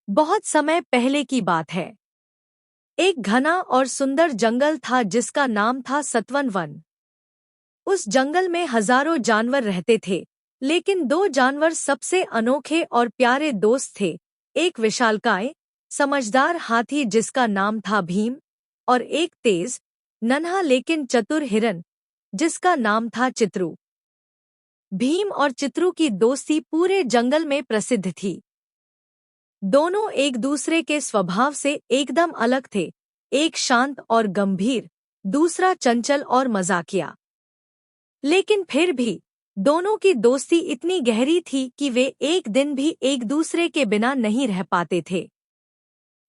बहुत समय पहले की बात है। एक घना और सुंदर जंगल था जिसका नाम था सतवन वन। उस जंगल में हजारों जानवर रहते थे, लेकिन दो जानवर सबसे अनोखे और प्यारे दोस्त थे। एक विशालकाय, समझदार हाथी जिसका नाम था भीम, और एक तेज, नन्हा लेकिन चतुर हिरन जिसका नाम था चित्रू। भीम और चित्रू की दोस्ती पूरे जंगल में प्रसिद्ध थी। दोनों एक दूसरे के स्वभाव से एकदम अलग थे। एक शांत और गंभीर, दूसरा चंचल और मजाकिया। लेकिन फिर भी दोनों की दोस्ती इतनी गहरी थी कि वे एक दिन भी एक दूसरे के बिना नहीं रह पाते थे।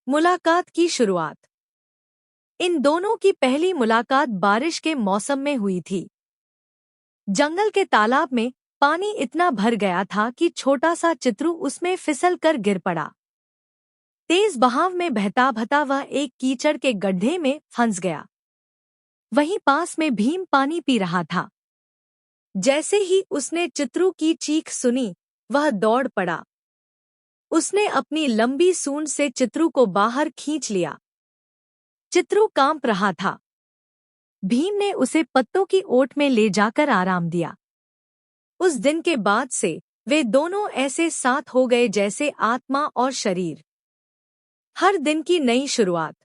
मुलाकात की शुरुआत। इन दोनों की पहली मुलाकात बारिश के मौसम में हुई थी। जंगल के तालाब में पानी इतना भर गया था कि छोटा सा चित्रू उसमें फिसल कर गिर पड़ा। तेज बहाव में बहता बहता वह एक कीचड़ के गड्ढे में फंस गया। वहीं पास में भीम पानी पी रहा था। जैसे ही उसने चित्रू की चीख सुनी, वह दौड़ पड़ा। उसने अपनी लंबी सूंड से चित्रू को बाहर खींच लिया। चित्रू कांप रहा था। भीम ने उसे पत्तों की ओट में ले जाकर आराम दिया। उस दिन के बाद से वे दोनों ऐसे साथ हो गए जैसे आत्मा और शरीर। हर दिन की नई शुरुआत।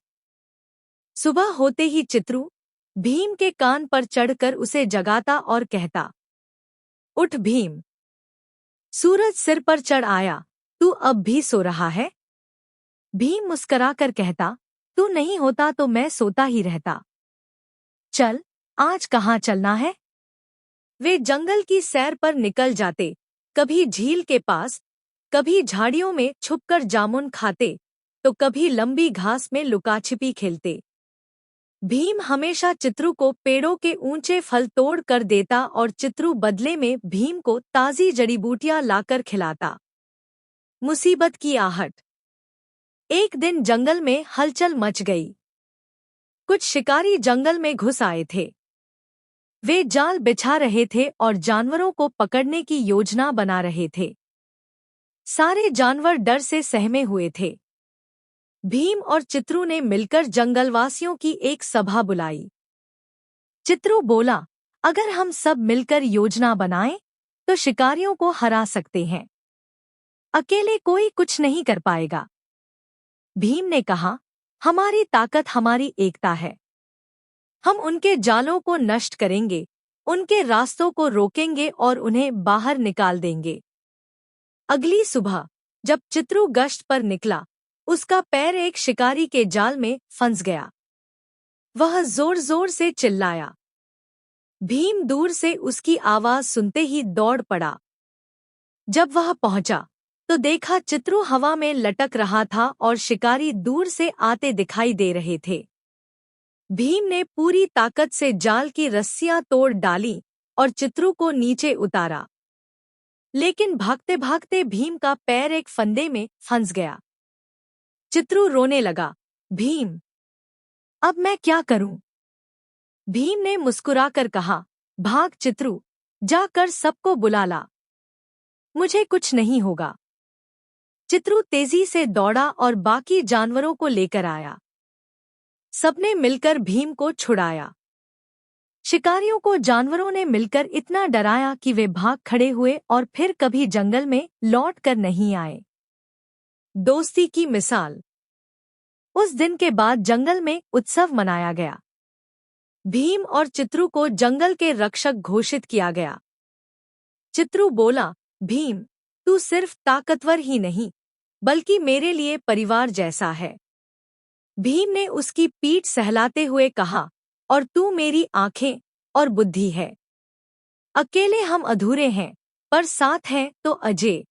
सुबह होते ही चित्रू भीम के कान पर चढ़कर उसे जगाता और कहता, उठ भीम, सूरज सिर पर चढ़ आया, तू अब भी सो रहा है? भीम मुस्कराकर कहता, तू नहीं होता तो मैं सोता ही रहता। चल, आज कहाँ चलना है? वे जंगल की सैर पर निकल जाते, कभी झील के पास, कभी झाड़ियों में छुपकर जामुन खाते, तो कभी लंबी घास में लुकाछिपी खेलते। भीम हमेशा चित्रू को पेड़ों के ऊंचे फल तोड़ कर देता और चित्रू बदले में भीम को ताज़ी जड़ी बूटियां लाकर खिलाता। मुसीबत की आहट। एक दिन जंगल में हलचल मच गई। कुछ शिकारी जंगल में घुस आए थे। वे जाल बिछा रहे थे और जानवरों को पकड़ने की योजना बना रहे थे। सारे जानवर डर से सहमे हुए थे। भीम और चित्रू ने मिलकर जंगलवासियों की एक सभा बुलाई। चित्रू बोला, अगर हम सब मिलकर योजना बनाएं, तो शिकारियों को हरा सकते हैं। अकेले कोई कुछ नहीं कर पाएगा। भीम ने कहा, हमारी ताकत हमारी एकता है। हम उनके जालों को नष्ट करेंगे, उनके रास्तों को रोकेंगे और उन्हें बाहर निकाल देंगे। अगली सुबह जब चित्रू गश्त पर निकला, उसका पैर एक शिकारी के जाल में फंस गया। वह जोर जोर से चिल्लाया। भीम दूर से उसकी आवाज सुनते ही दौड़ पड़ा। जब वह पहुंचा तो देखा चित्रू हवा में लटक रहा था और शिकारी दूर से आते दिखाई दे रहे थे। भीम ने पूरी ताकत से जाल की रस्सियां तोड़ डाली और चित्रू को नीचे उतारा। लेकिन भागते भागते भीम का पैर एक फंदे में फंस गया। चित्रू रोने लगा, भीम, अब मैं क्या करूं? भीम ने मुस्कुराकर कहा, भाग चित्रू, जाकर सबको बुला ला। मुझे कुछ नहीं होगा। चित्रू तेजी से दौड़ा और बाकी जानवरों को लेकर आया। सबने मिलकर भीम को छुड़ाया। शिकारियों को जानवरों ने मिलकर इतना डराया कि वे भाग खड़े हुए और फिर कभी जंगल में लौट कर नहीं आए। दोस्ती की मिसाल। उस दिन के बाद जंगल में उत्सव मनाया गया। भीम और चित्रू को जंगल के रक्षक घोषित किया गया। चित्रू बोला, भीम, तू सिर्फ ताकतवर ही नहीं, बल्कि मेरे लिए परिवार जैसा है। भीम ने उसकी पीठ सहलाते हुए कहा, और तू मेरी आंखें और बुद्धि है। अकेले हम अधूरे हैं, पर साथ हैं तो अजेय।